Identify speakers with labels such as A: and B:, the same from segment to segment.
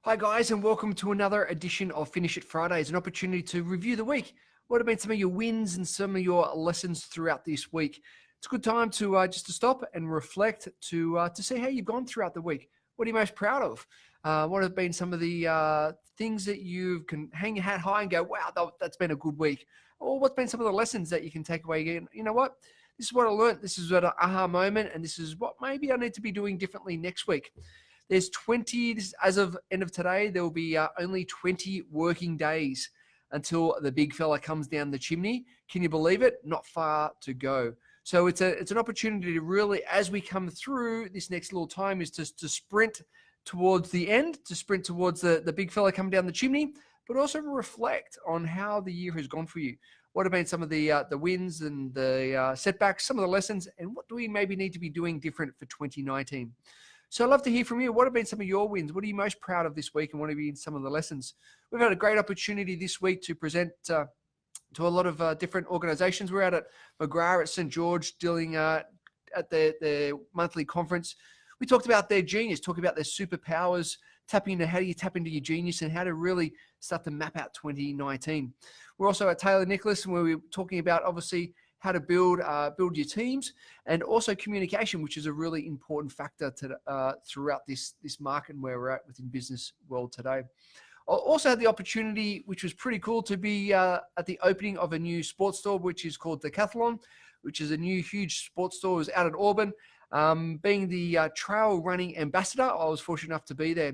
A: Hi guys, and welcome to another edition of Finish It Fridays, an opportunity to review the week. What have been some of your wins and some of your lessons throughout this week? It's a good time to just to stop and reflect to see how you've gone throughout the week. What are you most proud of? What have been some of the things that you can hang your hat high and go, wow, that's been a good week? Or what's been some of the lessons that you can take away again? You know what? This is what I learned. This is an aha moment, and this is what maybe I need to be doing differently next week. There's 20, as of end of today, there will be only 20 working days until the big fella comes down the chimney. Can you believe it? Not far to go. So it's an opportunity to really, as we come through this next little time, is to sprint towards the end, to sprint towards the big fella coming down the chimney, but also reflect on how the year has gone for you. What have been some of the wins and the setbacks, some of the lessons, and what do we maybe need to be doing different for 2019? So I'd love to hear from you. What have been some of your wins? What are you most proud of this week, and what have been some of the lessons? We've had a great opportunity this week to present to a lot of different organizations. We're out at McGrath at St. George dealing at their monthly conference. We talked about their genius, talking about their superpowers, tapping into how do you tap into your genius and how to really start to map out 2019. We're also at Taylor Nicholas, where we're talking about obviously how to build your teams, and also communication, which is a really important factor throughout this market and where we're at within business world today. I also had the opportunity, which was pretty cool, to be at the opening of a new sports store, which is called Decathlon, which is a new huge sports store. It was out at Auburn. Being the trail running ambassador, I was fortunate enough to be there.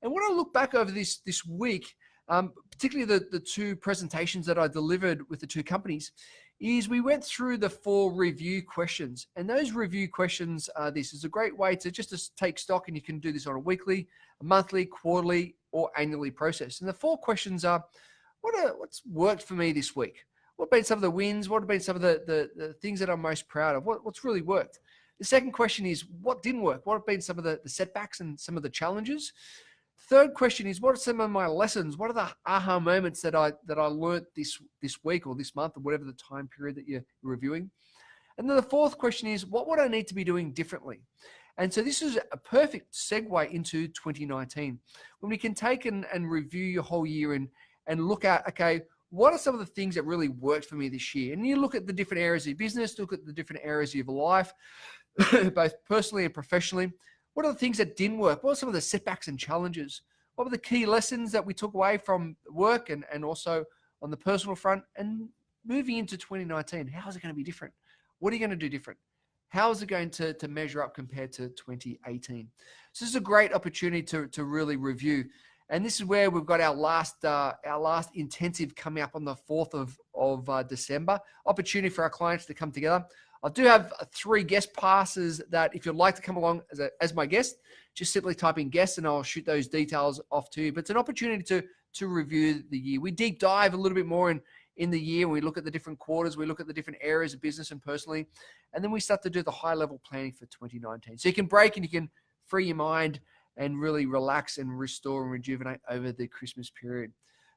A: And when I look back over this week, particularly the two presentations that I delivered with the two companies, is we went through the 4 review questions. And those review questions this is a great way to take stock, and you can do this on a weekly, a monthly, quarterly, or annually process. And the 4 questions are, what's worked for me this week? What have been some of the wins? What have been some of the things that I'm most proud of? What's really worked? The second question is, what didn't work? What have been some of the setbacks and some of the challenges? Third question is, what are some of my lessons? What are the aha moments that I learned this week or this month or whatever the time period that you're reviewing? And then the fourth question is, what would I need to be doing differently? And so this is a perfect segue into 2019, when we can take and review your whole year and look at, okay, what are some of the things that really worked for me this year? And you look at the different areas of your business, look at the different areas of your life, both personally and professionally. What are the things that didn't work? What are some of the setbacks and challenges? What were the key lessons that we took away from work and also on the personal front? And moving into 2019, how is it going to be different? What are you going to do different? How is it going to measure up compared to 2018? So this is a great opportunity to really review. And this is where we've got our last intensive coming up on the 4th of December. Opportunity for our clients to come together. I do have 3 guest passes that if you'd like to come along as my guest, just simply type in guest and I'll shoot those details off to you. But it's an opportunity to review the year. We deep dive a little bit more in the year. We look at the different quarters. We look at the different areas of business and personally. And then we start to do the high-level planning for 2019. So you can break and you can free your mind and really relax and restore and rejuvenate over the Christmas period.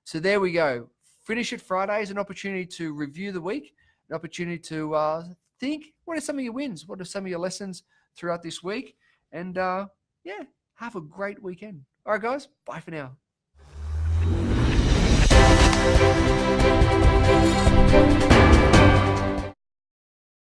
A: So there we go. Finish It Friday is an opportunity to review the week, an opportunity to think, what are some of your wins? What are some of your lessons throughout this week? And have a great weekend. All right, guys, bye for now.